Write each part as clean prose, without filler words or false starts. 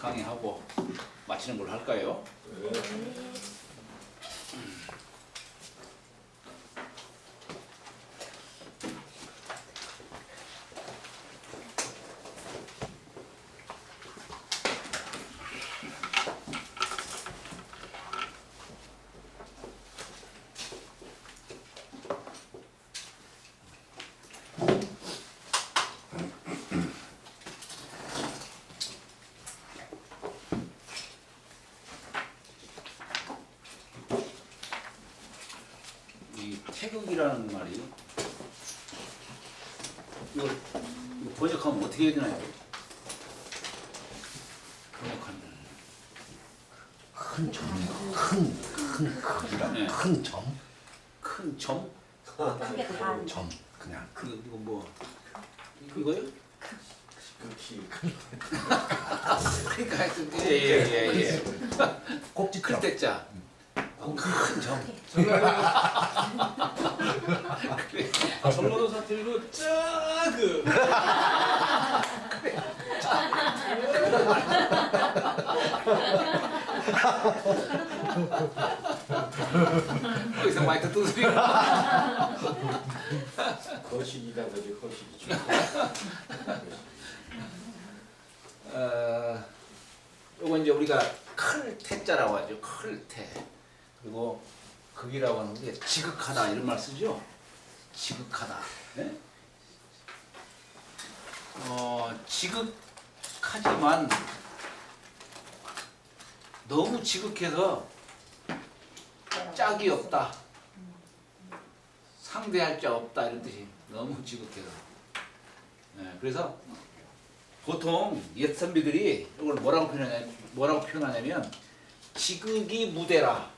강의하고 마치는 걸로 할까요? 이 태극이라는 말이 이거 번역하면 어떻게 해야 되나요? 번역하면 큰 점이요. 큰 극이라. 네. 큰 점. 큰 점? 크게 단 점. 그냥 이거 뭐 이거요? 극히 그러니까 하여튼 예예예 꼭지 클 점. 때자 큰 점. 전라도 사투리로 짜그 거기서 마이크 두드리고 거시기가 되지 거시기죠. 요거 이제 우리가 클 태자라고 하죠. 클 태. 그리고 극이라고 하는 게 지극하다 이런 말 쓰죠. 지극하다. 네? 지극하지만 너무 지극해서 짝이 없다. 상대할 자 없다 이런 뜻이 너무 지극해서. 네, 그래서 보통 옛 선비들이 이걸 뭐라고 표현하냐면 지극이 무대라.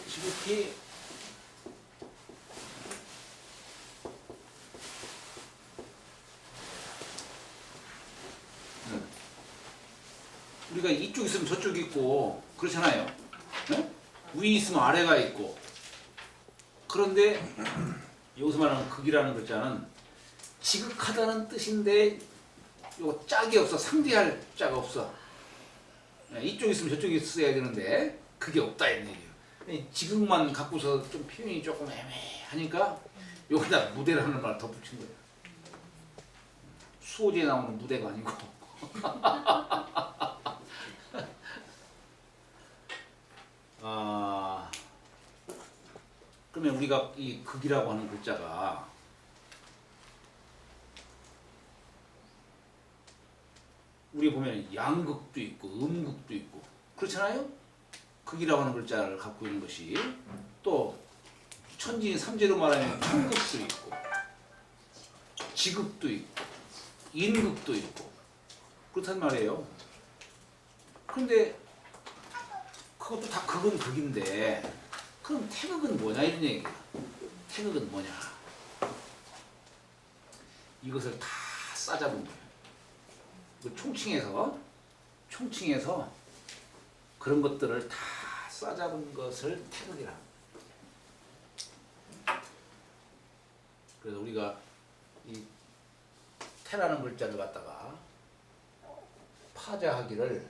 지극히 우리가 이쪽 있으면 저쪽 있고 그렇잖아요. 네? 위 있으면 아래가 있고. 그런데 여기서 말하는 극이라는 글자는 지극하다는 뜻인데 요거 짝이 없어. 상대할 자가 없어. 네, 이쪽 있으면 저쪽이 있어야 되는데 그게 없다 이런 얘기예요. 지극만 갖고서 좀 표현이 조금 애매하니까 여기다 무대라는 말 덧붙인 거예요. 수호지에 나오는 무대가 아니고. 그러면 우리가 이 극이라고 하는 글자가 우리 보면 양극도 있고 음극도 있고 그렇잖아요? 극이라고 하는 글자를 갖고 있는 것이 또 천진 삼재로 말하면 편극도 있고 지극도 있고 인극도 있고 그렇단 말이에요. 그런데 그것도 다 극은 극인데 그럼 태극은 뭐냐 이런 얘기야. 태극은 뭐냐. 이것을 다 싸잡은 거예요. 그 총칭해서 그런 것들을 다 싸잡은 것을 태극이라. 그래서 우리가 이 태라는 글자를 갖다가 파자하기를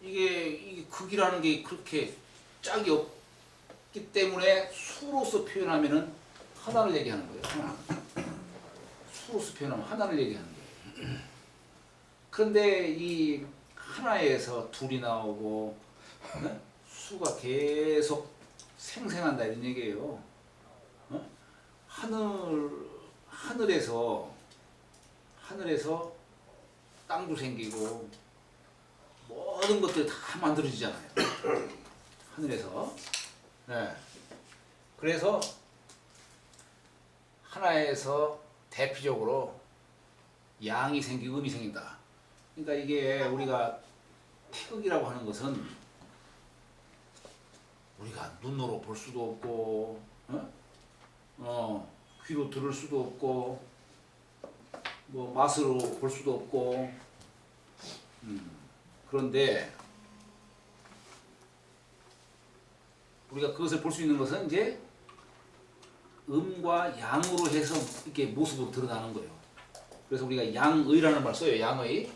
이게 극이라는 게 그렇게 짝이 없기 때문에 수로서 표현하면은 하나를 얘기하는 거예요. 하나. 수로서 표현하면 하나를 얘기하는 거예요. 그런데 이 하나에서 둘이 나오고 네? 수가 계속 생생한다 이런 얘기예요. 어? 하늘에서 땅도 생기고 모든 것들이 다 만들어지잖아요. 하늘에서. 네. 그래서 하나에서 대표적으로 양이 생기고 음이 생긴다. 그러니까 이게 우리가 태극이라고 하는 것은 우리가 눈으로 볼 수도 없고, 귀로 들을 수도 없고, 뭐 맛으로 볼 수도 없고, 그런데 우리가 그것을 볼 수 있는 것은 이제 음과 양으로 해서 이렇게 모습으로 드러나는 거예요. 그래서 우리가 양의라는 말 써요. 양의.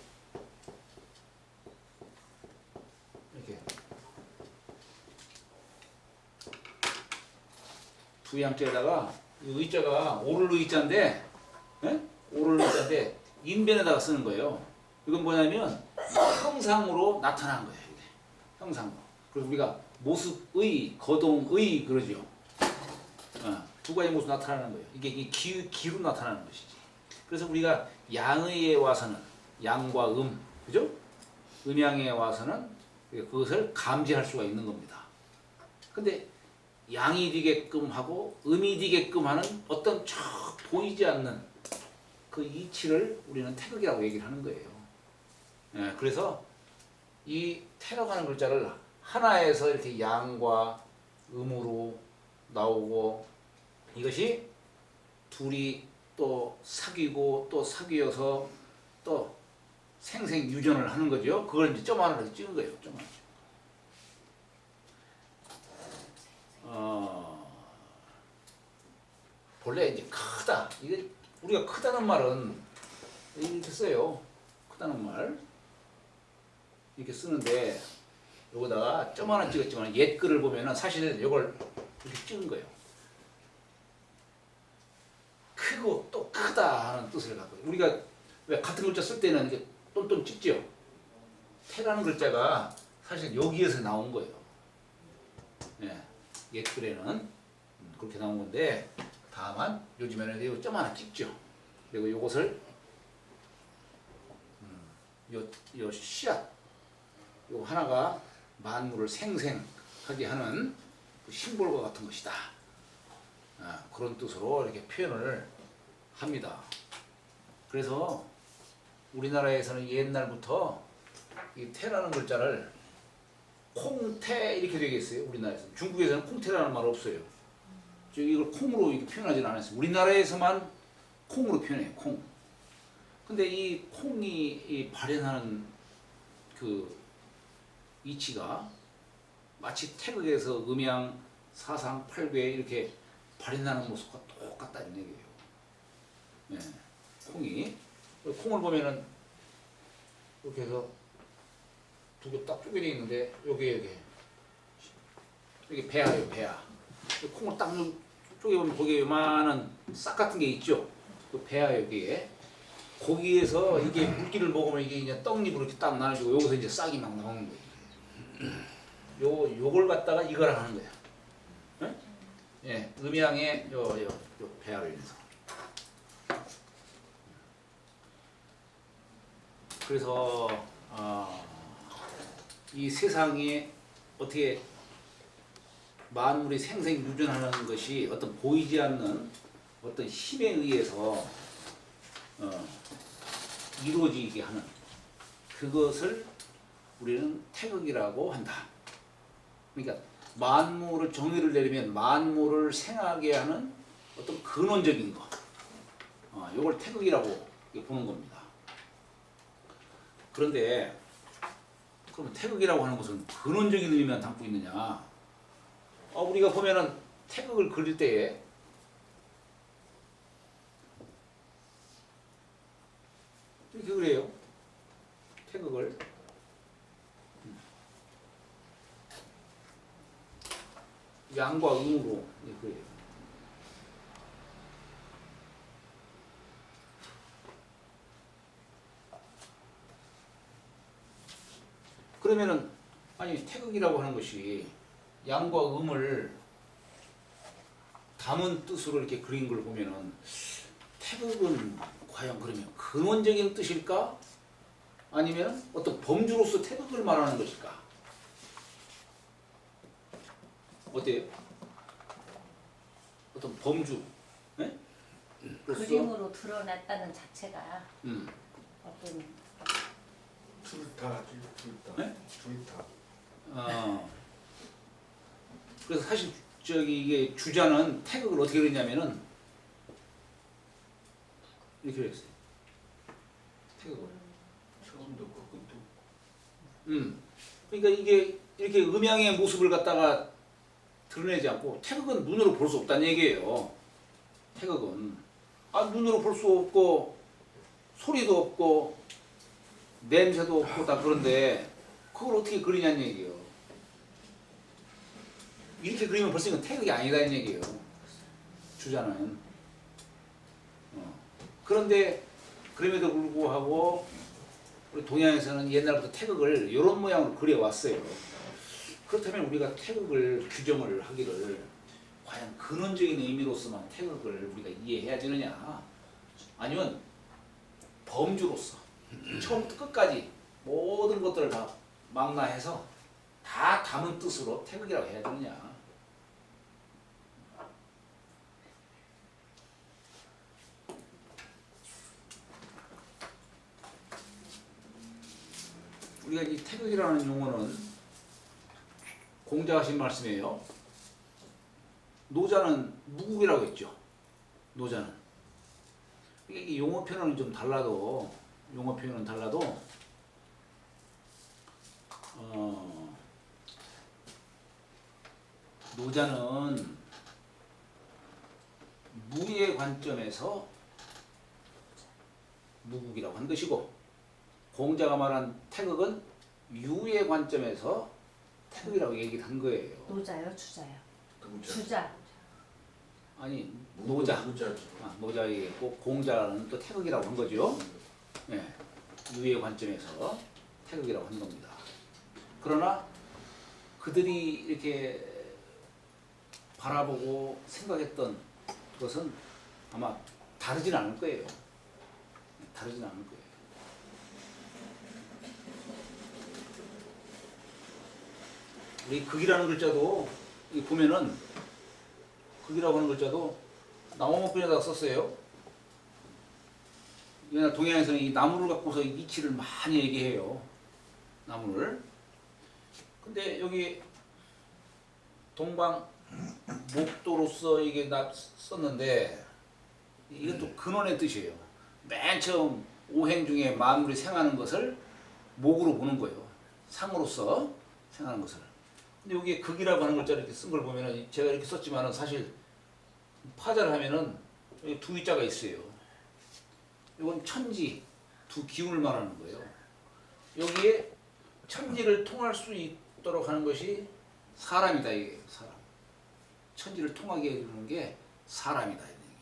이렇게 두 양자에다가 이 의자가 오를 의자인데, 예? 오를 의자인데 인변에다가 쓰는 거예요. 이건 뭐냐면 형상으로 나타난 거예요. 이게. 형상으로. 그래서 우리가 모습의, 거동의 그러죠. 두 가지 모습 나타나는 거예요. 이게 기로 나타나는 것이지. 그래서 우리가 양의에 와서는 양과 그죠? 음양에 와서는 그것을 감지할 수가 있는 겁니다. 근데 양이 되게끔 하고 음이 되게끔 하는 어떤 저 보이지 않는 그 이치를 우리는 태극이라고 얘기를 하는 거예요. 예, 그래서 이 태라고 하는 글자를 하나에서 이렇게 양과 음으로 나오고 이것이 둘이 또 사귀고 또 사귀어서 또 생생유전을 하는 거죠. 그걸 이제 점 하나로 찍은 거예요. 점 하나. 본래 이제 크다. 이게 우리가 크다는 말은 이렇게 써요. 크다는 말 이렇게 쓰는데 여기다가 점 하나 찍었지만 옛 글을 보면은 사실은 이걸 이렇게 찍은 거예요. 크고 또 크다 하는 뜻을 갖고 우리가 왜 같은 글자 쓸 때는 이렇게 똔똔 찍죠. 태라는 글자가 사실 여기에서 나온 거예요. 네, 옛 글에는 그렇게 나온 건데 다만 요즘에는 이 점 하나 찍죠. 그리고 요것을 요 씨앗 요 하나가 만물을 생생하게 하는 그 심볼과 같은 것이다. 그런 뜻으로 이렇게 표현을 합니다. 그래서 우리나라에서는 옛날부터 이 태라는 글자를 콩태 이렇게 되겠어요. 우리나라에서는. 중국에서는 콩태라는 말 없어요. 이걸 콩으로 이렇게 표현하지는 않았어요. 우리나라에서만 콩으로 표현해요. 콩. 근데 이 콩이 이 발현하는 그 이치가 마치 태극에서 음양, 사상, 팔괴 이렇게 발현하는 모습과 똑같다는 얘기예요. 네. 콩이 콩을 보면은 이렇게 해서 두 개 딱 쪼개져 있는데 여기 배아예요. 배아. 콩을 딱 쪼개보면 거기에 요만한 싹 같은 게 있죠. 그 배아 여기에 거기에서 이게 물기를 먹으면 이게 이제 떡잎으로 이렇게 딱 나눠지고 여기서 이제 싹이 막 나오는 거예요. 요걸 갖다가 이거랑 하는 거야. 네? 예, 음양의 요 배아를 인해서. 그래서 이 세상에 어떻게 만물이 생생유전하는 것이 어떤 보이지 않는 어떤 힘에 의해서 이루어지게 하는 그것을 우리는 태극이라고 한다. 그러니까 만물을 정의를 내리면 만물을 생하게 하는 어떤 근원적인 거, 이걸 태극이라고 보는 겁니다. 그런데 그러면 태극이라고 하는 것은 근원적인 의미만 담고 있느냐? 우리가 보면은 태극을 그릴 때에 이렇게 그래요. 태극을 양과 음으로 이렇게 그래요. 그러면은 아니 태극이라고 하는 것이 양과 음을 담은 뜻으로 이렇게 그린 걸 보면은 태극은 과연 그러면 근원적인 뜻일까? 아니면 어떤 범주로서 태극을 말하는 것일까? 어때요? 어떤 범주, 네? 그림으로 드러났다는 자체가 어떤 둘다 네? 둘다 그래서 사실 이게 주자는 태극을 어떻게 그렸냐면은 이렇게 그렸어요. 태극을. 처음도 없고 끝도 그러니까 이게 이렇게 음양의 모습을 갖다가 드러내지 않고 태극은 눈으로 볼 수 없다는 얘기예요. 태극은 눈으로 볼 수 없고 소리도 없고 냄새도 없고 다 그런데 그걸 어떻게 그리냐는 얘기예요. 이렇게 그리면 벌써 이건 태극이 아니다는 얘기예요. 주자는. 그런데 그럼에도 불구하고 우리 동양에서는 옛날부터 태극을 이런 모양으로 그려왔어요. 그렇다면 우리가 태극을 규정을 하기를 과연 근원적인 의미로서만 태극을 우리가 이해해야 되느냐, 아니면 범주로서 처음부터 끝까지 모든 것들을 다 망라해서 다 담은 뜻으로 태극이라고 해야 되느냐. 우리가 이 태극이라는 용어는 공자가 하신 말씀이에요. 노자는 무국이라고 했죠. 노자는. 이게 용어 표현은 좀 달라도, 노자는 무의 관점에서 무국이라고 한 것이고, 공자가 말한 태극은 유의 관점에서 태극이라고 얘기를 한 거예요. 노자요, 주자요? 노자. 주자. 아니, 노자. 노자 얘기했고, 공자는 또 태극이라고 한 거죠. 예, 유의 관점에서 태극이라고 한 겁니다. 그러나 그들이 이렇게 바라보고 생각했던 것은 아마 다르진 않을 거예요. 다르진 않을 거예요. 우리 극이라는 글자도 보면은 극이라고 하는 글자도 나무목변에다가 썼어요. 옛날 동양에서는 이 나무를 갖고서 이치를 많이 얘기해요. 나무를. 근데 여기 동방 목도로서 이게 썼는데 이것도 근원의 뜻이에요. 맨 처음 오행 중에 만물이 생하는 것을 목으로 보는 거예요. 상으로서 생하는 것을. 근데 여기에 극이라고 하는 글자를 이렇게 쓴 걸 보면은 제가 이렇게 썼지만은 사실 파자를 하면은 여기 두 위자가 있어요. 이건 천지, 두 기운을 말하는 거예요. 여기에 천지를 통할 수 있도록 하는 것이 사람이다 이게 사람. 천지를 통하게 해주는 게 사람이다 이런 얘기예요.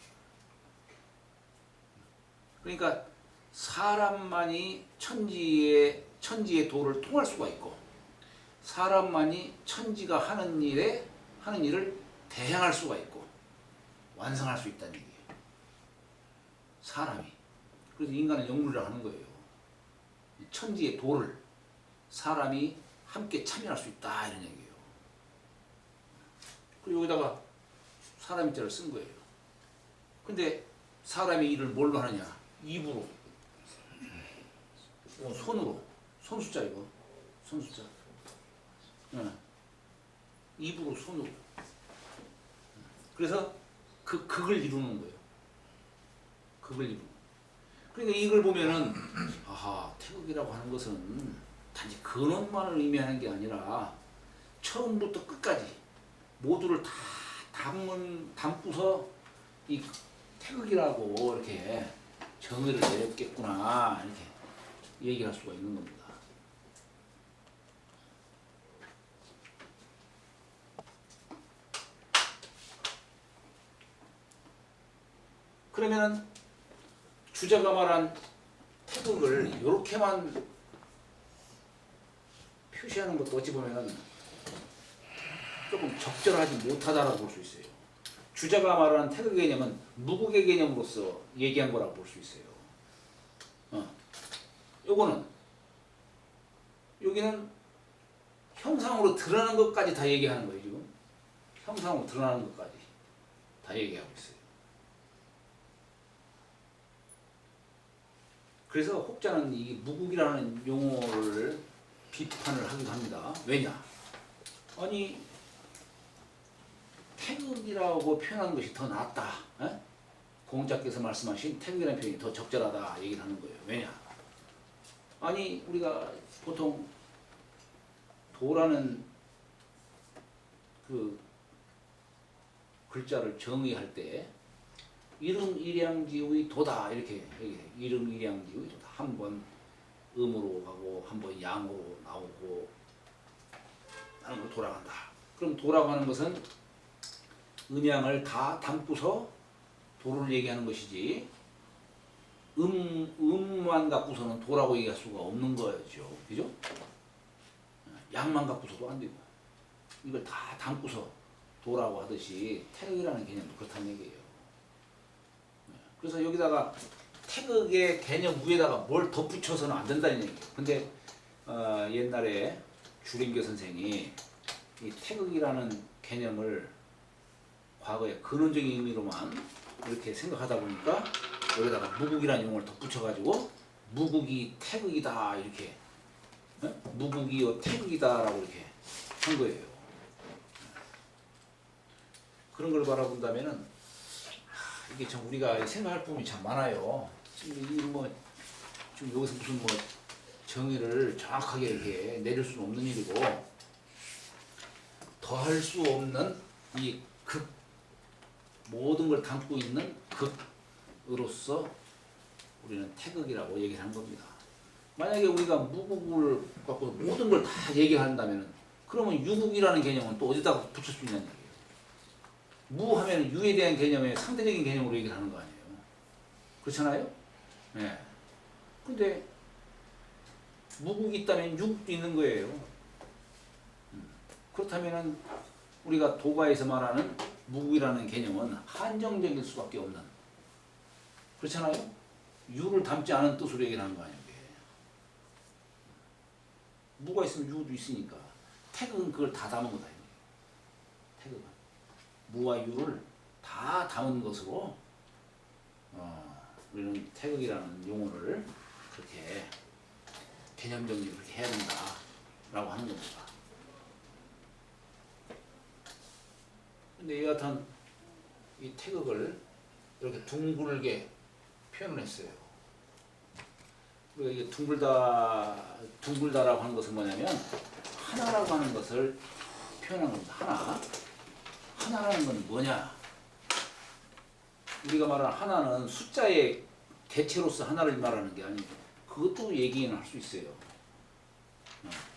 그러니까 사람만이 천지의 도를 통할 수가 있고, 사람만이 천지가 하는 일을 대행할 수가 있고 완성할 수 있다는 얘기예요. 사람이. 그래서 인간은 영물이라고 하는 거예요. 천지의 도를 사람이 함께 참여할 수 있다 이런 얘기예요. 그리고 여기다가 사람 자를 쓴 거예요. 근데 사람이 일을 뭘로 하느냐? 입으로, 손으로, 손숫자 이거, 손숫자. 입으로, 손으로. 그래서 그 극을 이루는 거예요. 극을 이루는. 그러니까 이걸 보면은 아하, 태극이라고 하는 것은 단지 근원만을 의미하는 게 아니라 처음부터 끝까지 모두를 다 담고서 이 태극이라고 이렇게 정의를 내렸겠구나 이렇게 얘기할 수가 있는 겁니다. 그러면은 주자가 말한 태극을 이렇게만 표시하는 것도 어찌 보면은 조금 적절하지 못하다라고 볼 수 있어요. 주자가 말하는 태극의 개념은 무국의 개념으로서 얘기한 거라고 볼 수 있어요. 여기는 형상으로 드러나는 것까지 다 얘기하는 거예요, 지금. 형상으로 드러나는 것까지 다 얘기하고 있어요. 그래서 혹자는 이 무국이라는 용어를 비판을 하기도 합니다. 왜냐? 아니, 태극이라고 표현하는 것이 더 낫다. 에? 공자께서 말씀하신 태극이라는 표현이 더 적절하다 얘기를 하는 거예요. 왜냐? 아니, 우리가 보통 도라는 그 글자를 정의할 때 일흥일양지의 도다 이렇게 얘기해요. 일흥일양지의 도다. 한 번 음으로 가고 한 번 양으로 나오고 하는 걸 돌아간다. 그럼 돌아가는 것은 음양을 다 담고서 도를 얘기하는 것이지 음만 갖고서는 도라고 얘기할 수가 없는 거죠. 그죠? 양만 갖고서도 안 되고 이걸 다 담고서 도라고 하듯이 태극이라는 개념도 그렇다는 얘기예요. 그래서 여기다가 태극의 개념 위에다가 뭘 덧붙여서는 안 된다는 얘기예요. 근데 옛날에 주림교 선생이 이 태극이라는 개념을 과거에 근원적인 의미로만 이렇게 생각하다 보니까 여기다가 무국이라는 용어를 덧붙여가지고 무국이 태극이다 이렇게 무국이요 태극이다라고 이렇게 한 거예요. 그런 걸 바라본다면은 이게 참 우리가 생각할 부분이 참 많아요. 지금 여기서 무슨 정의를 정확하게 이렇게 내릴 수는 없는 일이고 더할 수 없는 이 극 모든 걸 담고 있는 극으로서 우리는 태극이라고 얘기를 한 겁니다. 만약에 우리가 무국을 갖고 모든 걸 다 얘기한다면 그러면 유국이라는 개념은 또 어디다가 붙일 수 있냐는 얘기예요. 무하면 유에 대한 개념의 상대적인 개념으로 얘기를 하는 거 아니에요. 그렇잖아요? 네. 근데 무국이 있다면 유국도 있는 거예요. 그렇다면은 우리가 도가에서 말하는 무국이라는 개념은 한정적일 수밖에 없는, 그렇잖아요? 유를 담지 않은 뜻으로 얘기를 하는 거 아니에요. 무가 있으면 유도 있으니까 태극은 그걸 다 담은 거다. 태극은 무와 유를 다 담은 것으로 우리는 태극이라는 용어를 그렇게 개념 정리를 그렇게 해야 된다라고 하는 겁니다. 근데 여하튼 이 태극을 이렇게 둥글게 표현을 했어요. 우리가 이게 둥글다라고 하는 것은 뭐냐면 하나라고 하는 것을 표현한 겁니다. 하나라는 건 뭐냐? 우리가 말하는 하나는 숫자의 개체로서 하나를 말하는 게 아니고 그것도 얘기는 할 수 있어요.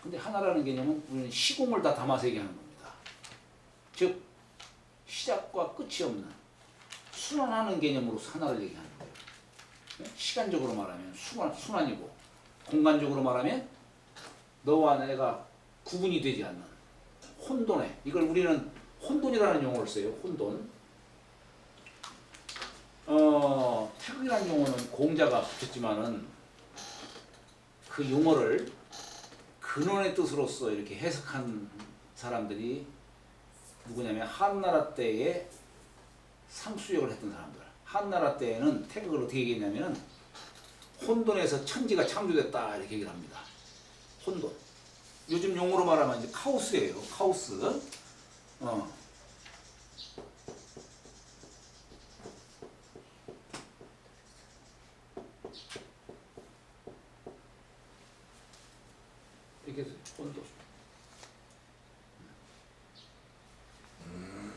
근데 하나라는 개념은 우리는 시공을 다 담아서 얘기하는 겁니다. 즉 시작과 끝이 없는 순환하는 개념으로서 하나를 얘기하는 거예요. 시간적으로 말하면 순환이고 공간적으로 말하면 너와 내가 구분이 되지 않는 혼돈에, 이걸 우리는 혼돈이라는 용어를 써요. 혼돈. 태극이라는 용어는 공자가 붙였지만은 그 용어를 근원의 뜻으로서 이렇게 해석한 사람들이 누구냐면 한나라 때에 상수역을 했던 사람들. 한나라 때에는 태극을 어떻게 얘기했냐면 혼돈에서 천지가 창조됐다 이렇게 얘기를 합니다. 혼돈. 요즘 용어로 말하면 이제 카오스예요. 카오스. 이렇게 해서 혼돈.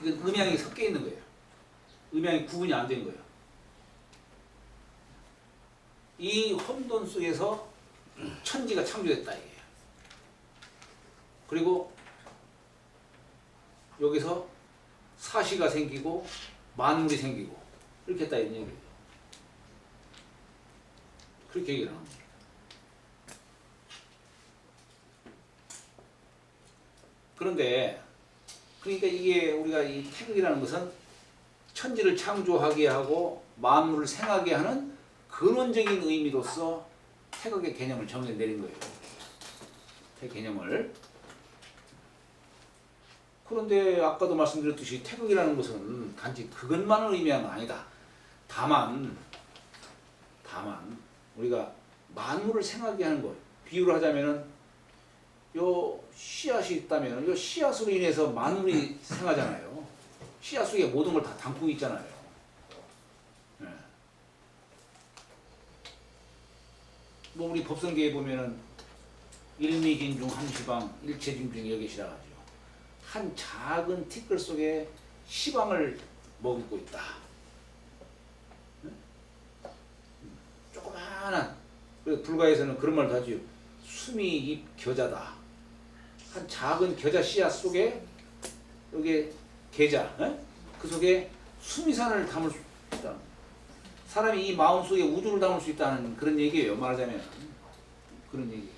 이건 음양이 섞여 있는 거예요. 음양이 구분이 안 된 거예요. 이 혼돈 속에서 천지가 창조됐다 이게요. 그리고 여기서 사시가 생기고 만물이 생기고 이렇게 했다 이런 얘기예요. 그렇게 얘기를 하는 거예요. 그런데 그러니까 이게 우리가 이 태극이라는 것은 천지를 창조하게 하고 만물을 생하게 하는 근원적인 의미로서 태극의 개념을 정해 내린 거예요. 태극 개념을. 그런데 아까도 말씀드렸듯이 태극이라는 것은 단지 그것만을 의미하는 건 아니다. 다만 우리가 만물을 생하게 하는 것. 비유를 하자면은 요 씨앗이 있다면 요 씨앗으로 인해서 만물이 생하잖아요. 씨앗 속에 모든 걸 다 담고 있잖아요. 네. 뭐 우리 법성계에 보면은 일미진중 함시방 일체중중 여기시라가지고 한 작은 티끌 속에 시방을 머금고 있다. 편안한. 그래서 불가에서는 그런 말도 하지요. 숨이 잎 겨자다. 한 작은 겨자 씨앗 속에 여기 계자, 에? 그 속에 수미산을 담을 수 있다. 사람이 이 마음 속에 우주를 담을 수 있다는 그런 얘기예요. 말하자면 그런 얘기.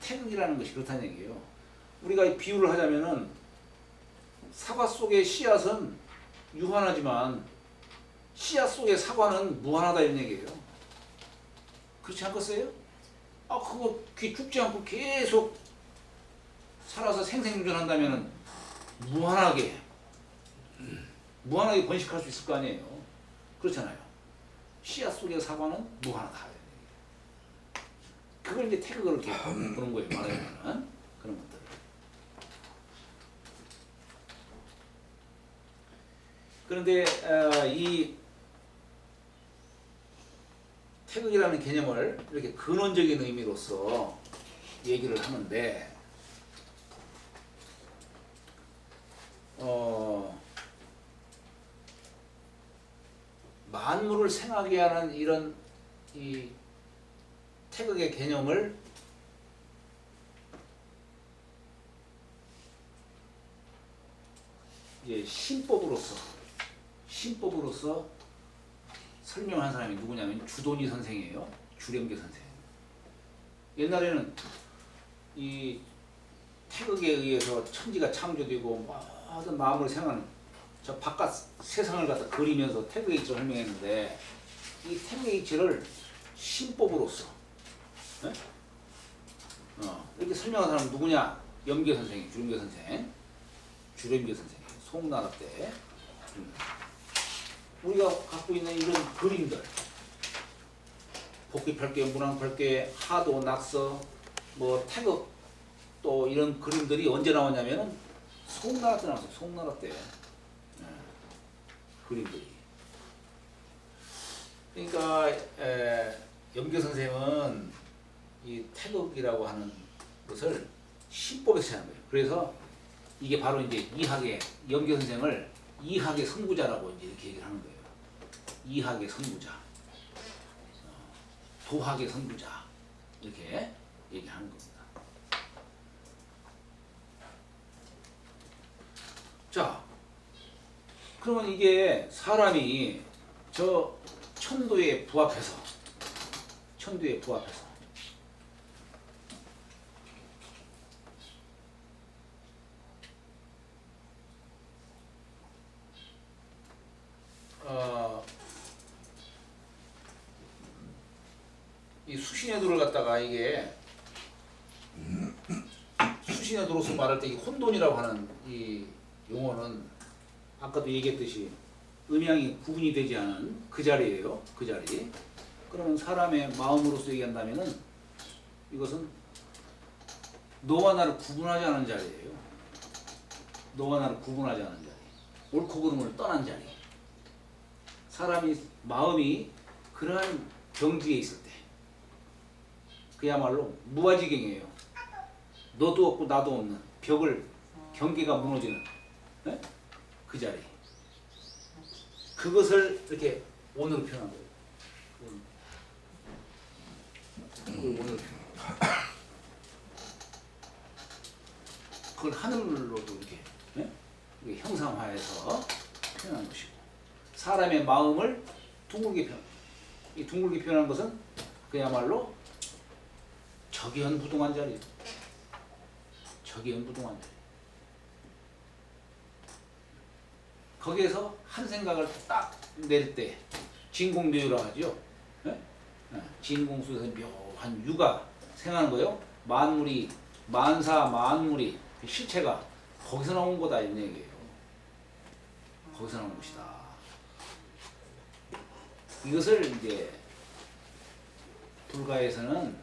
태극이라는 것이 그렇다는 얘기예요. 우리가 비유를 하자면은 사과 속의 씨앗은 유한하지만 씨앗 속의 사과는 무한하다 이런 얘기예요. 그렇지 않겠어요? 아 그거 죽지 않고 계속 살아서 생생유전한다면은 무한하게 번식할 수 있을 거 아니에요. 그렇잖아요. 씨앗 속의 사과는 무한하다. 그걸 이제 태극을 이렇게 보는 거예요. 말하자면 그런 것들. 그런데 이 태극이라는 개념을 이렇게 근원적인 의미로서 얘기를 하는데 만물을 생하게 하는 이런 이 태극의 개념을 이제 신법으로서 설명한 사람이 누구냐면 주돈이 선생이에요. 주рем계 선생. 옛날에는 이 태극에 의해서 천지가 창조되고 모든 마음을 생하는 저 바깥 세상을 갖다 그리면서 태극의 이치를 설명했는데 이 태극의 이치를 신법으로서 이렇게 설명한 사람은 누구냐? 염계 선생이 주рем계 선생. 주рем계 선생이 송나라 때 우리가 갖고 있는 이런 그림들 복귀팔계, 문왕팔계, 하도, 낙서, 뭐 태극 또 이런 그림들이 언제 나왔냐면은 송나라 때 나왔어요. 송나라 때 그림들이. 그러니까 염계 선생은 이 태극이라고 하는 것을 신법에서 찾는 거예요. 그래서 이게 바로 이제 이학의 염계 선생을 이학의 선구자라고 이제 이렇게 얘기를 하는 거예요. 이학의 선구자, 도학의 선구자 이렇게 얘기하는 겁니다. 자, 그러면 이게 사람이 저 천도에 부합해서 이 수신의 도를 갖다가 이게 수신의 도로서 말할 때 이 혼돈이라고 하는 이 용어는 아까도 얘기했듯이 음양이 구분이 되지 않은 그 자리예요. 그 자리. 그러면 사람의 마음으로서 얘기한다면은 이것은 너와 나를 구분하지 않은 자리예요. 너와 나를 구분하지 않은 자리. 옳고 그름을 떠난 자리. 사람이 마음이 그러한 경지에 있을 때 그야말로 무아지경이에요. 너도 없고 나도 없는 벽을 경계가 무너지는 그 자리. 그것을 이렇게 원으로 표현한 거예요. 원으로 표현. 그걸 하늘로도 이렇게 형상화해서 표현한 것이고, 사람의 마음을 둥글게 표현. 이 둥글게 표현한 것은 그야말로 적연부동한 자리예요. 적연부동한 자리. 거기에서 한 생각을 딱 낼 때 진공묘유라고 하죠. 진공수에서 묘한 유가 생하는 거예요. 만물이 만사 만물이 그 실체가 거기서 나온 거다 이런 얘기예요. 거기서 나온 것이다. 이것을 이제 불가에서는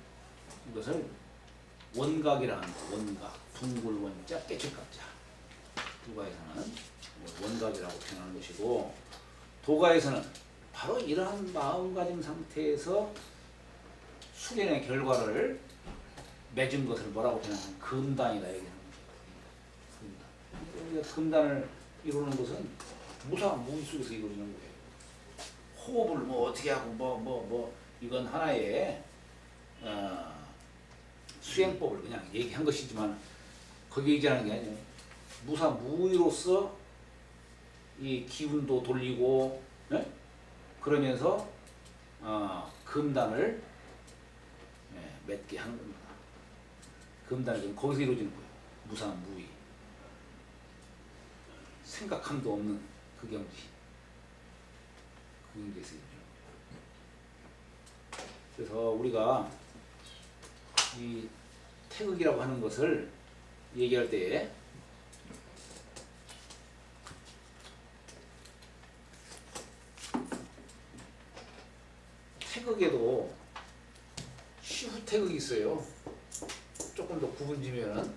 이것을 원각이라는 거. 원각, 둥글원자, 깨칠각자. 불가에서는 원각이라고 표현하는 것이고, 도가에서는 바로 이러한 마음가짐 상태에서 수련의 결과를 맺은 것을 뭐라고 표현하냐면 금단이다 얘기하는 거예요. 금단. 금단을 이루는 것은 무상 무의 속에서 이루어지는 거예요. 호흡을 뭐 어떻게 하고 뭐 이건 하나의 수행법을 그냥 얘기한 것이지만 거기에 의지하는 게 아니에요. 무사무위로서 이 기운도 돌리고, 네? 그러면서 금단을 맺게 하는 겁니다. 금단은 거기서 이루어지는 거예요. 무사무위. 생각함도 없는 그 경지. 그 경지에서 이루어지는 거예요. 그래서 우리가 이 태극이라고 하는 것을 얘기할 때 태극에도 시후 태극이 있어요. 조금 더 구분지면은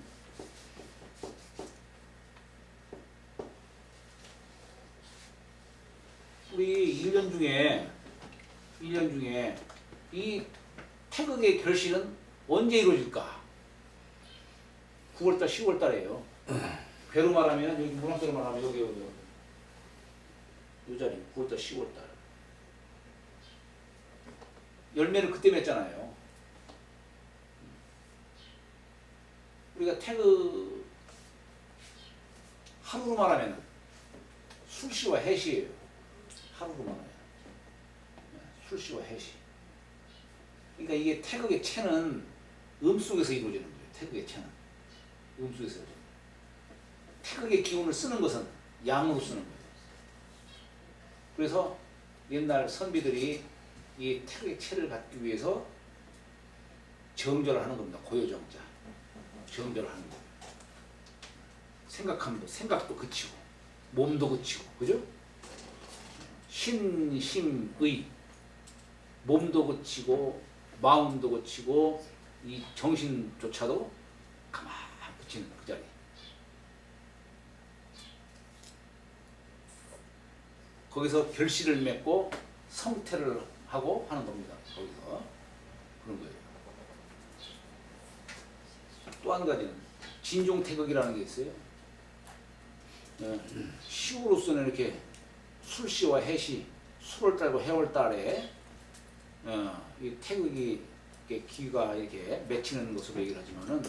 우리 1년 중에 이 태극의 결실은 언제 이루어질까? 9월달, 10월달이에요. 배로 말하면 여기 문학대로 말하면 여기 이 자리 9월달, 10월달. 열매를 그때 맺잖아요. 우리가 태극 하루로 말하면 술시와 해시예요. 하루로 말하면 술시와 해시. 그러니까 이게 태극의 체는 속에서 이루어지는 거예요. 태극의 체는 속에서 이루어지는 거예요. 태극의 기운을 쓰는 것은 양으로 쓰는 거예요. 그래서 옛날 선비들이 이 태극의 체를 갖기 위해서 정절을 하는 겁니다. 고요정자. 정절을 하는 거예요. 생각도 그치고 몸도 그치고, 그죠? 신심의 몸도 그치고 마음도 그치고 이 정신조차도 가만 그치는 그 자리. 거기서 결실을 맺고 성태를 하고 하는 겁니다. 거기서 그런 거예요. 또 한 가지는 진종태극이라는 게 있어요. 시우로서는 이렇게 술시와 해시, 술월달과 해월달에 이 태극이 기가 이렇게 맺히는 것으로 얘기를 하지만은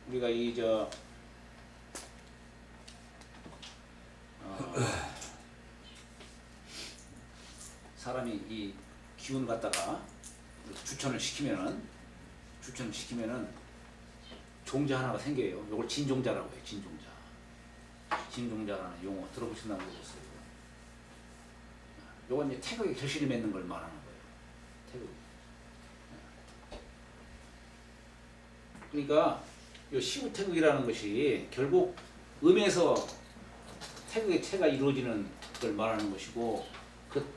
우리가 사람이 이 기운을 갖다가 주천을 시키면은 종자 하나가 생겨요. 이걸 진종자라고 해요. 진종자라는 용어 들어보셨나 모르겠어요. 요건 이제 태극의 결실이 맺는 걸 말하는 거예요. 태극. 그러니까 이 시우태극이라는 것이 결국 음에서 태극의 체가 이루어지는 걸 말하는 것이고, 그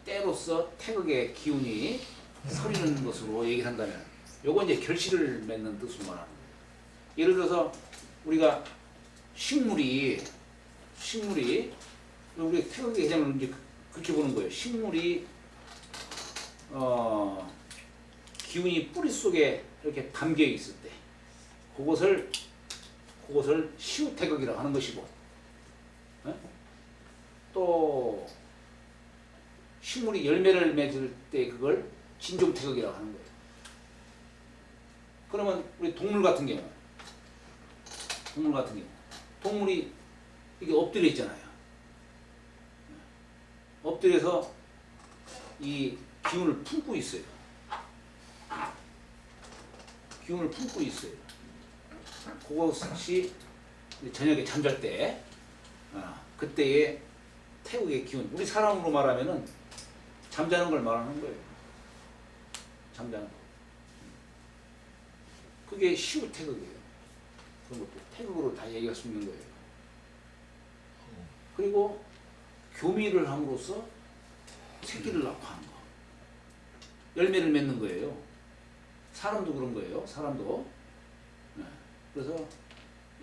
때로서 태극의 기운이 서리는 것으로 얘기를 한다면 요건 이제 결실을 맺는 뜻으로 말하는 거예요. 예를 들어서 우리가 식물이 우리 태극의 개념을 이제 그렇게 보는 거예요. 식물이 기운이 뿌리 속에 이렇게 담겨 있을 때 그것을 시우태극이라고 하는 것이고, 또 식물이 열매를 맺을 때 그걸 진종태극이라고 하는 거예요. 그러면 우리 동물 같은 경우 동물이 이게 엎드려 있잖아요. 엎드려서 이 기운을 품고 있어요. 그것이 저녁에 잠잘 때 그때의 태극의 기운, 우리 사람으로 말하면은 잠자는 걸 말하는 거예요. 잠자는 거. 그게 시우태극이에요. 그런 것도 태극으로 다 얘기할 수 있는 거예요. 그리고 교미를 함으로써 새끼를 낳고 하는 거. 열매를 맺는 거예요. 사람도 그런 거예요. 사람도. 그래서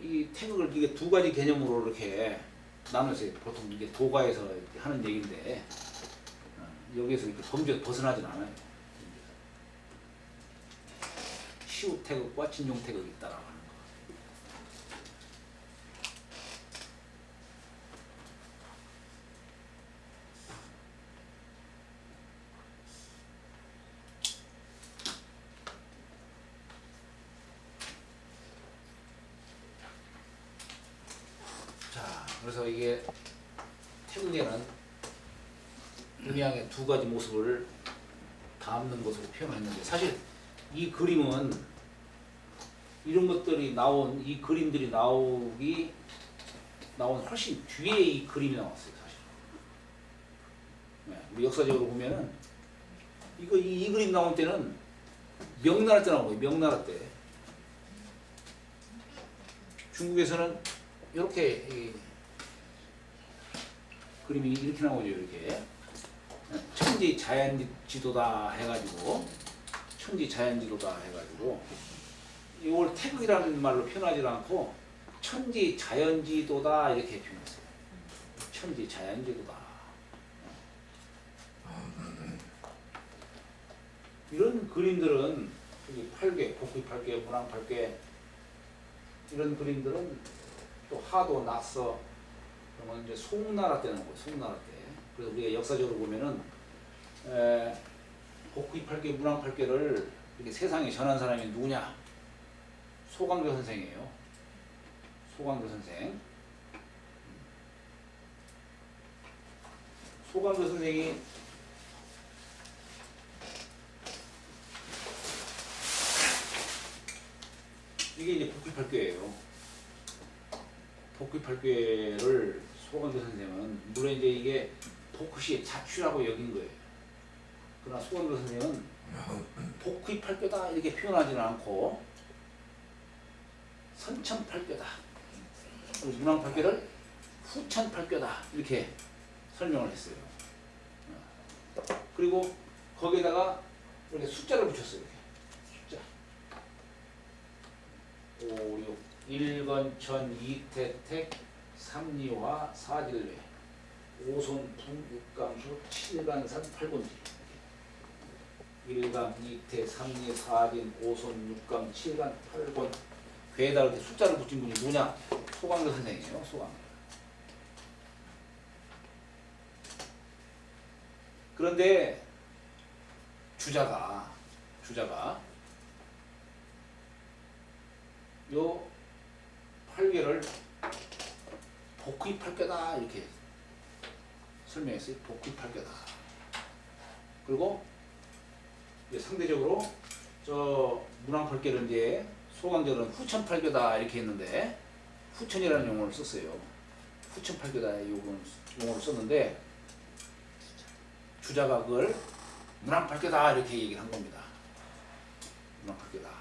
이 태극을 이게 두 가지 개념으로 이렇게 나눠서 보통 이게 도가에서 이렇게 하는 얘기인데 여기에서 이렇게 범죄에서 벗어나진 않아요. 시우 태극과 진용 태극이 있다라고 하는 거. 자, 그래서 이게 태극에는 음양의 두 가지 모습을 담는 것으로 표현했는데 사실 이 그림은 이런 것들이 이 그림들이 나온 훨씬 뒤에 이 그림이 나왔어요, 사실. 네, 우리 역사적으로 보면은 이 그림 나온 때는 명나라 때 나온 거예요, 명나라 때. 중국에서는 이렇게 그림이 이렇게 나오죠, 이렇게. 천지 자연지도다 해가지고 이걸 태극이라는 말로 표현하지 않고 천지 자연지도다 이렇게 표현했어요. 천지 자연지도다. 이런 그림들은 팔괘, 복귀 팔괘, 문왕 팔괘 이런 그림들은 또 하도 낙서 그런 건 이제 송나라 때는 거예요. 송나라 때. 그래서 우리가 역사적으로 보면은 복귀 팔괘, 문왕 팔괘를 이렇게 세상에 전한 사람이 누구냐? 소광조 선생이에요. 소광조 선생. 소광조 선생이 이게 이제 복귀 팔괘예요. 복귀 팔괘를 소광조 선생은 물론 이제 이게 복귀의 자취라고 여긴 거예요. 그러나 소광조 선생은 복귀 팔괘다 이렇게 표현하지는 않고 선천 팔괘다, 문왕 팔괘를 후천 팔괘다 이렇게 설명을 했어요. 그리고 거기에다가 이렇게 숫자를 붙였어요. 이렇게 숫자 5, 6, 일건천, 이태택, 삼리화, 사질외, 오손풍, 육감수, 칠간산, 팔곤지. 일감, 이태, 삼리, 사진, 오손, 육감, 칠간, 팔곤. 괴에다 이렇게 숫자를 붙인 분이 누구냐? 소광조 선생이에요. 소광조. 그런데 주자가 요 팔괘를 복귀 팔괘다 이렇게 설명했어요. 복귀 팔괘다. 그리고 이제 상대적으로 저 문왕 팔괘를 이제 소광조는 후천 팔괘다 이렇게 했는데 후천이라는 용어를 썼어요. 후천 팔괘다 용어를 썼는데 주자가 그걸 문왕 팔괘다 이렇게 얘기를 한 겁니다. 문왕 팔괘다.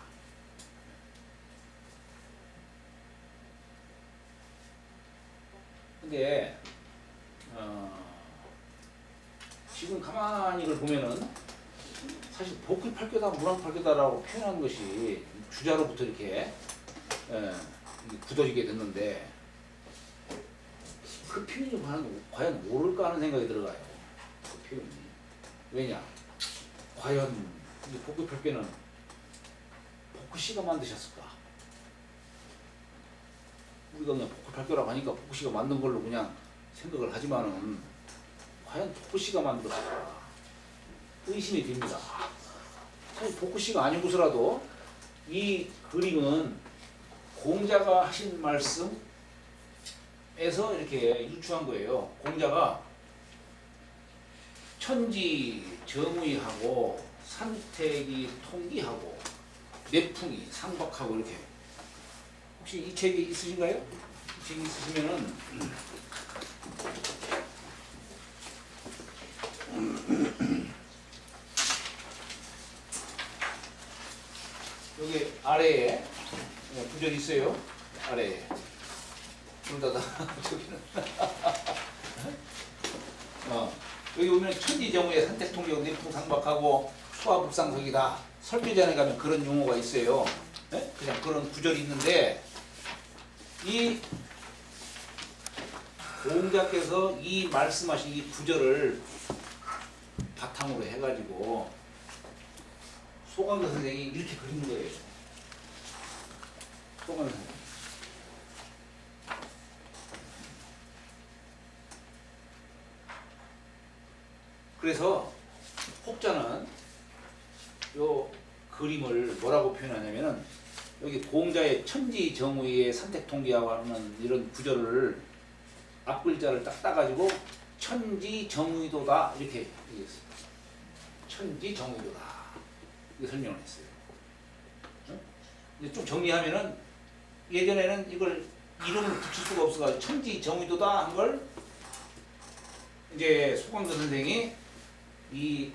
근데 지금 가만히 이걸 보면은 사실 복귀 팔괘다, 문왕 팔괘다라고 표현한 것이 주자로부터 이렇게 굳어지게 됐는데 그 표현이 과연 옳을까 하는 생각이 들어가요. 그 표현이. 왜냐? 과연 이 복귀 팔괘는 복귀 씨가 만드셨을까? 우리가 그냥 복귀 팔괘라고 하니까 복귀 씨가 만든 걸로 그냥 생각을 하지만은 과연 복귀 씨가 만들었을까? 의심이 됩니다. 사실 복귀 씨가 아니고서라도 이 그림은 공자가 하신 말씀에서 이렇게 유추한 거예요. 공자가 천지 정의하고 산택이 통기하고 내풍이 상박하고 이렇게. 혹시 이 책이 있으신가요? 이 책이 있으시면은 여기 아래에 구절이 있어요. 아래에 둘 다 저기는 여기 보면 천지정우의 산택통경 내풍상박하고 수화불상석이다. 설교전에 가면 그런 용어가 있어요. 네? 그냥 그런 구절이 있는데 이 공자께서 이 말씀하신 이 구절을 바탕으로 해가지고 소강도 선생이 이렇게 그린 거예요. 소강도 선생. 그래서 혹자는 요 그림을 뭐라고 표현하냐면은 여기 공자의 천지정의의 선택통계하고 하는 이런 구절을 앞글자를 딱 따가지고 천지정의도다 이렇게 얘기했어요. 천지정의도다 이렇게 설명을 했어요. 이제 좀 정리하면은 예전에는 이걸 이름을 붙일 수가 없어가지고 천지정의도다 한 걸 이제 소강도 선생이 이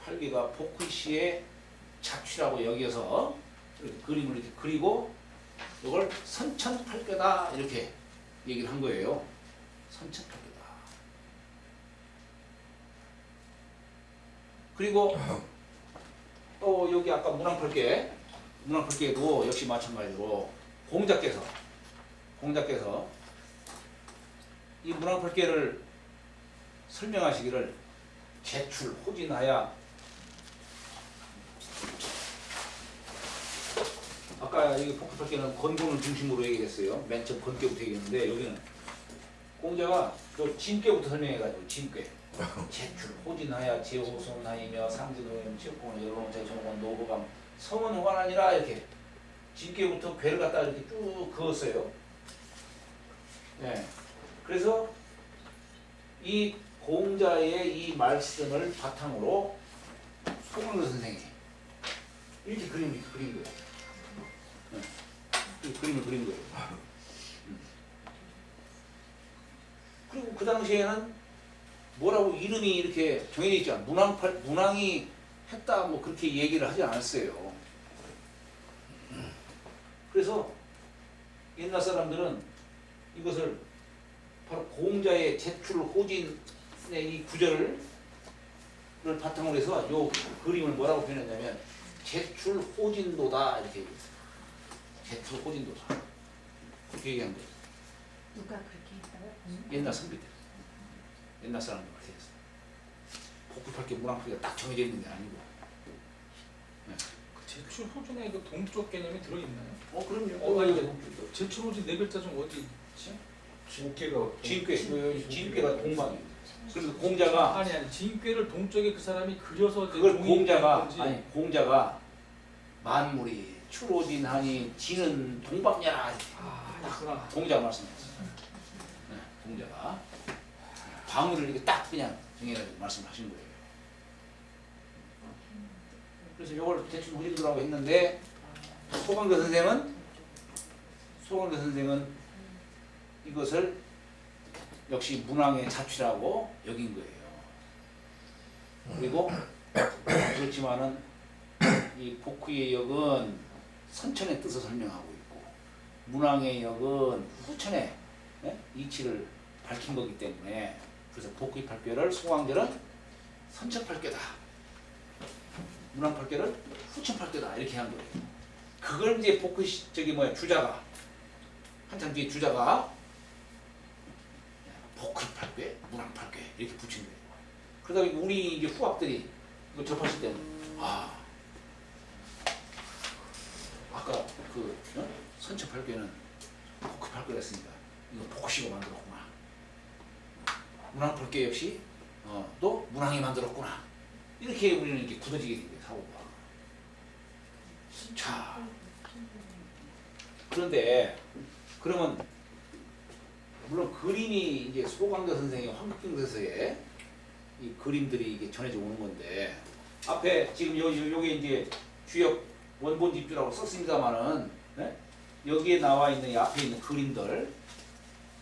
팔귀가 복희씨의 자취라고 여기서 이렇게 그림을 이렇게 그리고 이걸 선천팔귀다 이렇게 얘기를 한 거예요. 선천팔귀다. 그리고 또 여기 아까 문왕팔귀도 역시 마찬가지로 공자께서 이 문왕팔귀를 설명하시기를 제출 호진하야 아까 여기 복합학계는 건곤을 중심으로 얘기했어요. 맨 처음 건괴부터 얘기했는데 여기는 공자가 또 진괴부터 설명해가지고 진괴 제출 호진하야 제호손하이며 상진호염 치욕공원 여론 제천공원 노부감 성은 호관하니라 이렇게 진괴부터 괴를 갖다 이렇게 쭉 그었어요. 네. 그래서 이 공자의 이 말씀을 바탕으로 소강도 선생이 이렇게 그린 거예요. 네. 이 그림을 그린 거예요. 그리고 그 당시에는 뭐라고 이름이 이렇게 정해져 있지 않아. 문왕이 했다 뭐 그렇게 얘기를 하지 않았어요. 그래서 옛날 사람들은 이것을 바로 공자의 제출 호진의 이 구절을 바탕으로 해서 요 그림을 뭐라고 표현했냐면 제출 호진도다 이렇게 얘기했어요. 제출 호진도다 그렇게 얘기한 거예요. 누가 그렇게 했다고? 옛날 선비들, 옛날 사람들 그렇게 했어요. 복급할 게 문왕팔귀가 딱 정해져 있는 게 아니고. 네. 그 제출 호진에 그 동쪽 개념이 들어있나요? 그럼요. 아니, 제출 호진 네 글자 중 어디 있지? 진괴가 진괴가 동방이에요. 그래서 공자가 아니 진괴를 동쪽에 그 사람이 그려서 이제 그걸 종이에 공자가 건지. 아니 공자가 만물이 추로진하니 지는 동방야라 있구나. 공자가 말씀했어요. 네, 공자가 방울을 이렇게 딱 그냥 정해가지고 말씀하신 거예요. 그래서 이걸 대충 호진도라고 했는데 소강도 선생은 이것을 역시 문왕의 자취라고 여긴 거예요. 그리고 그렇지만은 이 복희의 역은 선천의 뜻을 설명하고 있고 문왕의 역은 후천의 이치를 밝힌 거기 때문에 그래서 복희 팔귀를 소강절은 선천 팔귀다. 문왕 팔귀를 후천 팔귀다 이렇게 한 거예요. 그걸 이제 복희 주자가 한참 뒤에 주자가 복희 팔귀, 문왕 팔귀 이렇게 붙인 거예요. 그러다 우리 이제 후학들이 이거 접하실 때는 아까 그 선천 팔귀는 복희 팔귀를 했으니까 이거 복희가 만들었구나. 문왕 팔귀 역시 또 문왕이 만들었구나. 이렇게 우리는 이렇게 굳어지게 된 거예요, 사고가. 자, 그런데 그러면 물론 그림이 이제 소강도 선생의 황극경서에 이 그림들이 이게 전해져 오는 건데 앞에 지금 요게 이제 주역 원본 집주라고 썼습니다만은 여기에 나와 있는 이 앞에 있는 그림들,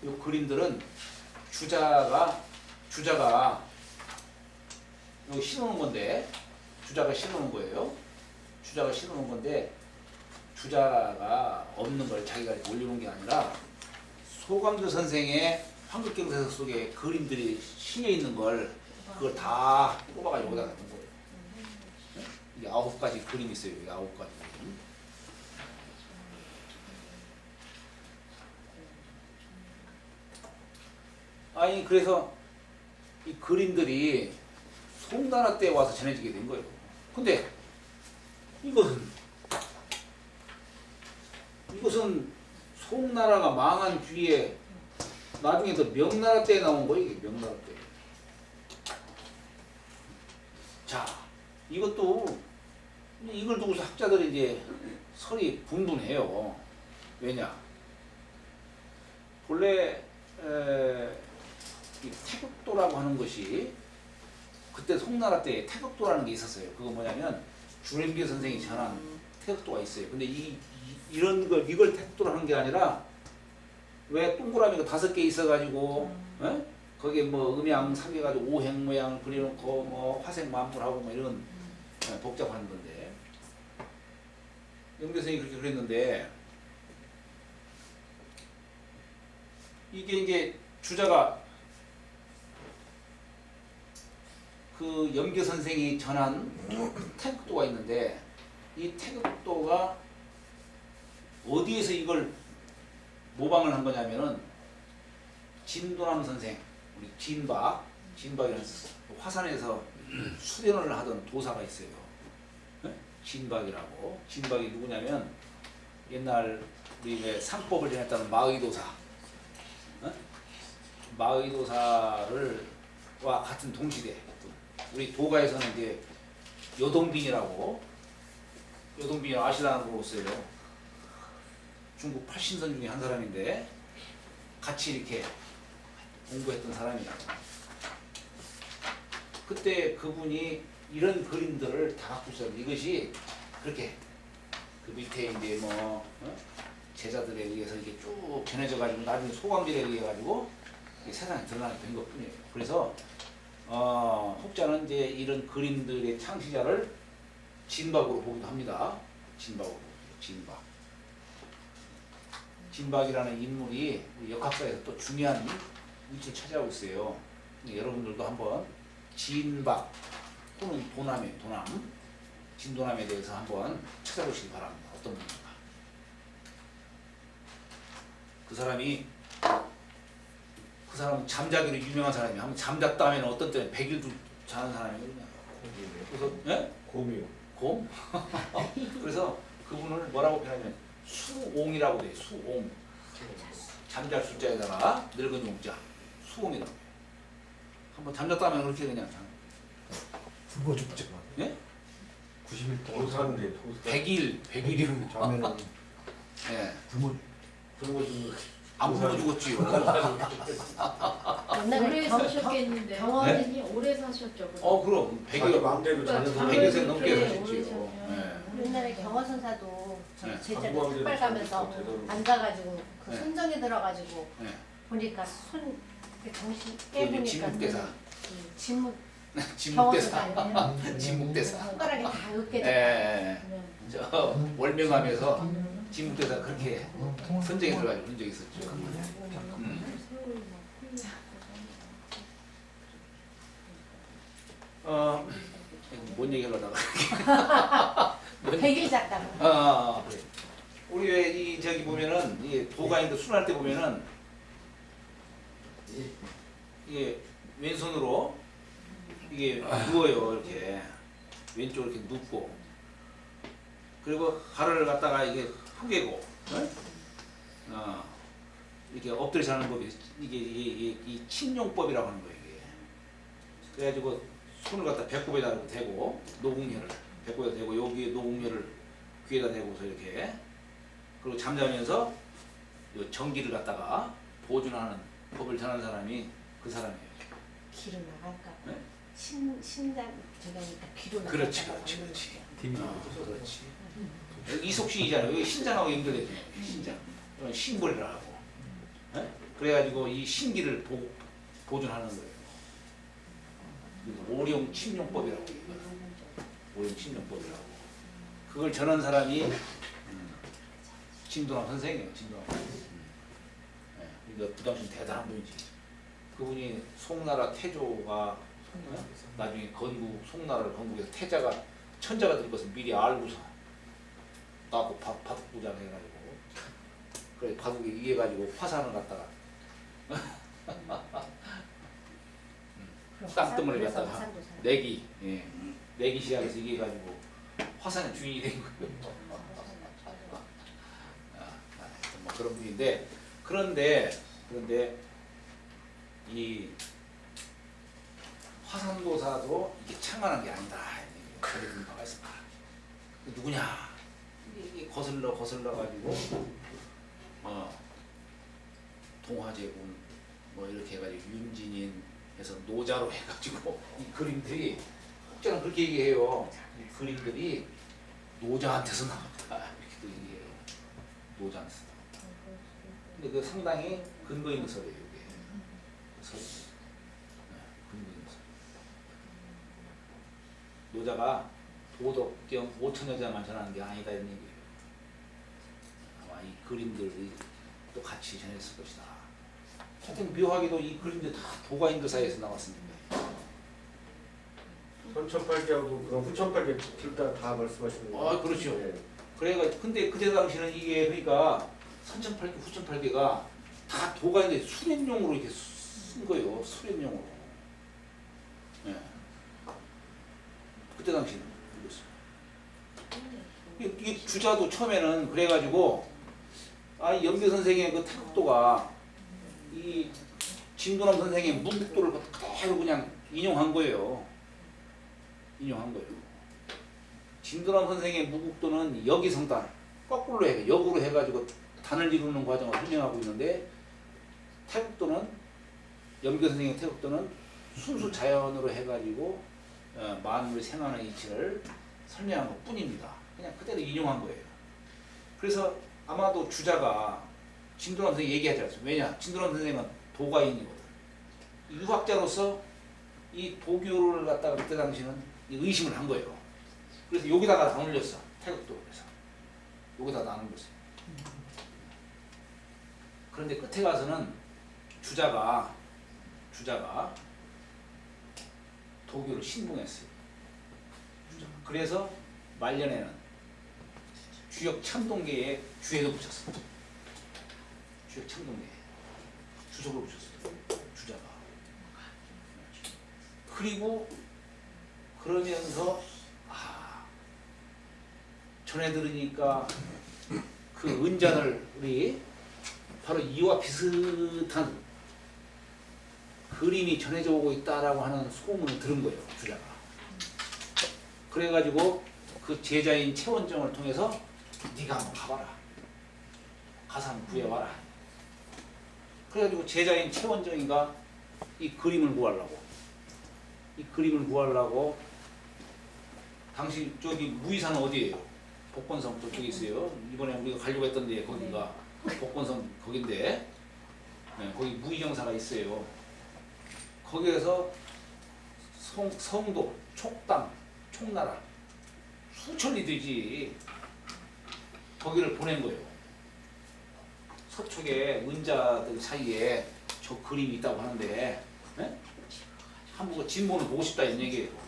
이 그림들은 주자가 여기 실어놓은 건데 주자가 실어놓은 거예요. 주자가 실어놓은 건데 주자가 없는 걸 자기가 올려놓은 게 아니라 소강도 선생의 황극경서 속에 그림들이 실려 있는 걸 그걸 다 뽑아가 여기다 놓은 거예요. 이게 9가지 그림이 있어요. 여기 9가지. 아니 그래서 이 그림들이 송나라 때 와서 전해지게 된 거예요. 근데 이것은 송나라가 망한 뒤에 나중에 더 명나라 때 나온 거예요. 이게 명나라 때. 자, 이것도 이걸 두고서 학자들이 이제 설이 분분해요. 왜냐? 본래 이 태극도라고 하는 것이 그때 송나라 때 태극도라는 게 있었어요. 그거 뭐냐면 주рем기 선생이 전한 태극도가 있어요. 근데 이런 걸 이걸 태극도라는 게 아니라 왜 동그라미가 5개 있어가지고 거기에 뭐 음양 3개가지고 오행 모양을 그려놓고 뭐 화색 만물하고 뭐 이런 복잡한 건데 영대 선생이 그렇게 그랬는데 이게 이제 주자가 그 염교 선생이 전한 태극도가 있는데 이 태극도가 어디에서 이걸 모방을 한 거냐면은 진도남 선생, 우리 진박이라는 화산에서 수련을 하던 도사가 있어요. 진박이라고. 진박이 누구냐면 옛날 우리 왜 상법을 전했다는 마의도사, 마의도사를 와 같은 동시대. 우리 도가에서는 이제 여동빈이라고 아시라는 거 없어요. 중국 8신선 중에 한 사람인데 같이 이렇게 공부했던 사람이라고. 그때 그분이 이런 그림들을 다 갖고 있어요. 이것이 그렇게 그 밑에 이제 뭐 제자들에 의해서 이게 쭉 전해져 가지고 나중에 소광질에 의해 가지고 세상에 드러나게 된 것뿐이에요. 그래서 혹자는 이제 이런 그림들의 창시자를 진박으로 보기도 합니다. 진박이라는 인물이 우리 역학사에서 또 중요한 위치를 차지하고 있어요. 여러분들도 한번 진박 또는 도남 진도남에 대해서 한번 찾아보시기 바랍니다. 어떤 분인가. 그 사람은 잠자기로 유명한 사람이에요. 한번 잠잤다 하면 어떤 때는 100일도 자는 사람이거든요. 그래서 곰이요. 곰? 그래서 그분을 뭐라고 표현하냐면 수옹이라고 돼요. 수옹. 잠잘 숫자에다가 늙은 용자. 수옹이라고 해요. 한번 잠잤다 하면 그렇게 그냥 굶어 죽지 마. 예? 90일 동안 도사인데 100일이면 자면은 예. 굶어 안 굶어 죽었지요. 옛날에 사셨겠는데. 경화진이 오래 사셨죠. 그럼 자기 100일 마음대로 자는 그러니까 사람이 100일 넘게 오래 사셨지요. 사셨죠. 예. 옛날에 경화선사도 네. 제자들 자기 삭발 가면서 마음대로 되도록. 앉아가지고 그 네. 손정에 들어가지고 예. 보니까 손 정신 그 깨보니까 진묵대사. 진묵 진묵대사. 경화선사 진묵대사. 손가락에 다 으깨져. 예. 저 월명하면서 진묵대사 그렇게 선정에 들어가지고 그런 적이 있었죠. 뭔 얘기하려다가 100일 잤다고. 그래. 우리 왜 이 저기 보면은 이 도가인들 순할 때 보면은 이게 왼손으로 이게 누워요. 이렇게 왼쪽으로 이렇게 눕고 그리고 발을 갖다가 이게 푸개고 이렇게 엎드려 자는 법이 이게 이 침용법이라고 하는 거예요. 이게. 그래가지고 손을 갖다 배꼽에다 이렇게 대고 노궁혈을 배꼽에다 대고 여기에 노궁혈을 귀에다 대고서 이렇게 그리고 잠자면서 요 전기를 갖다가 보존하는 법을 전하는 사람이 그 사람이에요. 귀로 나갈까 봐. 네? 신장 저기니까 귀로 나갈까 그렇지, 봐. 그렇지, 그렇지. 팀이 그렇지. 여기 이속신이잖아요. 여기 신장하고 연결되죠. 신장. 이건 신골이라 하고. 예? 그래가지고 이 신기를 보존하는 거예요. 오령 침용법이라고 해요. 오령 침용법이라고. 그걸 전한 사람이 진도남 선생이에요. 진도남 선생. 그러니까 그 당시 대단한 분이지. 그분이 송나라 태조가 나중에 송나라를 건국해서 태자가 천자가 될 것을 미리 알고서 나고 바둑부장 해가지고 그래 바둑에 이겨가지고 화산을 갖다가 땅덩어리 그래서 갖다가 화산도사. 내기, 예. 내기 시작해서 이게 가지고 화산의 주인이 된 거예요. 뭐 그런 분인데 그런데 이 화산도사도 이게 창안한 게 아니다. 그게 분파가 있어. 누구냐? 이게 거슬러 가지고 동화제군 뭐 이렇게 해가지고 윤진인 해서 노자로 해가지고 이 그림들이 혹자는 그렇게 얘기해요. 이 그림들이 노자한테서 나왔다 이렇게 또 얘기해요. 노자한테서 나왔다. 근데 그 상당히 근거 있는 설이에요. 이게 설. 근거 있는 설. 노자가 도덕경 5천 여자만 전하는 게 아니다 이런 얘기예요. 아마 이 그림들이 또 같이 전했을 것이다. 하여튼 묘하게도 이 그림들 다 도가인들 사이에서 나왔습니다. 선천팔계하고 그런 후천팔계 둘 다 말씀하시는 거예요? 아 그렇죠. 네. 그래가 근데 그때 당시는 이게 그러니까 선천팔계 후천팔계가 다 도가인데 수련용으로 이렇게 쓴 거예요. 수련용으로. 예. 그때 당시는 그랬어요. 이게 주자도 처음에는 그래가지고 연배 선생의 그 타격도가 이 진도남 선생의 무국도를 그대로 그냥 인용한 거예요. 진도남 선생의 무국도는 여기성단 거꾸로 역으로 해가지고 단을 이루는 과정을 설명하고 있는데 태국도는 연배 선생의 태국도는 순수 자연으로 해가지고 만물의 생활의 이치를 설명한 것 뿐입니다. 그냥 그대로 인용한 거예요. 그래서 아마도 주자가 진도남 선생이 얘기하지 않습니까? 왜냐? 진도남 선생은 도가인이거든. 유학자로서 이 도교를 갖다가 그때 당시는 의심을 한 거예요. 그래서 여기다가 안 올렸어. 태극도 그래서 여기다가 안 올렸어요. 그런데 끝에 가서는 주자가 도교를 신봉했어요. 그래서 말년에는 주역 참동계에 주에도 붙였어요. 주역 참동계에 주석을 붙였어요. 주자가. 그리고 그러면서 전해 들으니까 그 은자들이 바로 이와 비슷한 그림이 전해져 오고 있다라고 하는 소문을 들은 거예요. 주자가. 그래가지고 그 제자인 최원정을 통해서 네가 한번 가봐라. 가서 한번 구해와라. 그래가지고 제자인 최원정이가 이 그림을 구하려고 당시 저기 무이산은 어디예요? 복권성 저쪽에 있어요. 이번에 우리가 가려고 했던 데 거기가 복권성 거긴데 거기 무이정사가 있어요. 거기에서 성도, 촉당, 촉나라 수천리 되지 거기를 보낸 거예요. 서촉에 은자들 사이에 저 그림이 있다고 하는데 한번 진모를 보고 싶다 이런 얘기예요.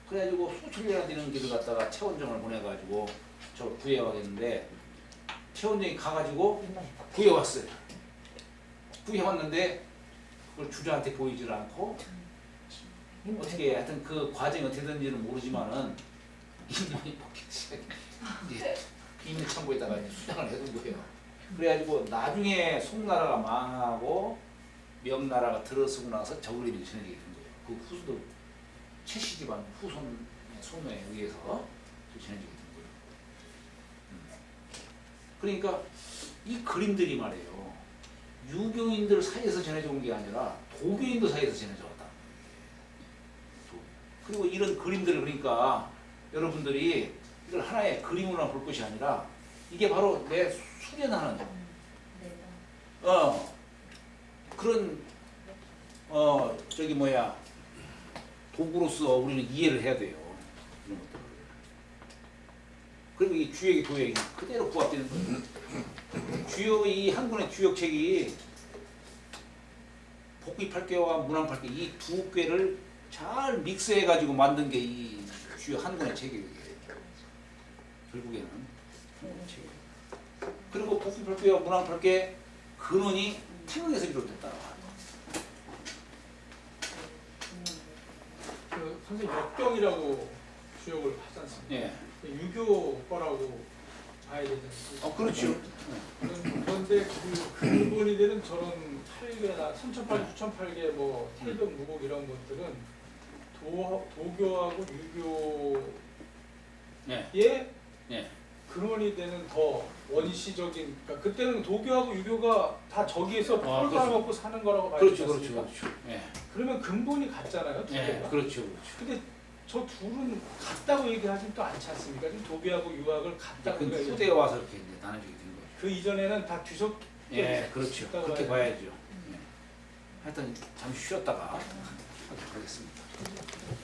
그래가지고 수천리나 되는 길을 갖다가 최원정을 보내가지고 저를 구해와겠는데 최원정이 가가지고 구해왔어요. 구해왔는데 그걸 주자한테 보이질 않고 어떻게 하여튼 그 과정이 어떻게 된지는 모르지만은 인문이 뽑히기 시작해. 이제 비밀 창고에다가 수장을 해둔 거예요. 그래가지고 나중에 송나라가 망하고 명나라가 들어서고 나서 저 그림이 전해지게 된 거예요. 그 후수들 최씨 집안 후손의 소명에 의해서 전해지게 된 거예요. 그러니까 이 그림들이 말이에요. 유교인들 사이에서 전해져 온 게 아니라 도교인들 사이에서 전해져 왔다. 그리고 이런 그림들을 그러니까 여러분들이 이걸 하나의 그림으로만 볼 것이 아니라 이게 바로 내 수련하는 그런 저기 뭐야 도구로서 우리는 이해를 해야 돼요. 이런 것들. 그리고 이 주역의 도역이 그대로 부합되는 거예요. 주역이 한 권의 주역책이 복귀팔계와 문왕팔계 이 두 꾀를 잘 믹스해가지고 만든 게 이 주역 한 권의 책이에요. 결국에는 책이에요. 그리고 복귀팔계와 문왕팔계 근원이 태국에서 비롯됐다. 선생님 역병이라고 주역을 하지 않습니까? 예. 유교 거라고 봐야 되지 않습니까? 그렇죠. 그런데 근본이 되는 저런 8개나 3,800, 9,800 뭐 태변 무곡 이런 것들은 도교하고 유교의 예. 예. 근원이 되는 더 원시적인, 그러니까 그때는 도교하고 유교가 다 저기에서 그렇죠. 폴 깔아먹고 사는 거라고 봐야 그렇죠, 되지 그렇죠, 않습니까? 그렇죠. 예. 그러면 근본이 같잖아요, 두 예. 개가. 그렇죠, 그렇죠. 근데 저 둘은 같다고 얘기하진 또 않지 않습니까? 지금 도교하고 유학을 같다고 그 얘기하죠. 후대에 와서 이렇게 이제 나눠지게 된 거죠. 그 이전에는 다 뒤섞여 예, 그렇죠. 있다고 그렇게 봐야 봐야죠. 예. 하여튼 잠시 쉬었다가 하도록 하겠습니다.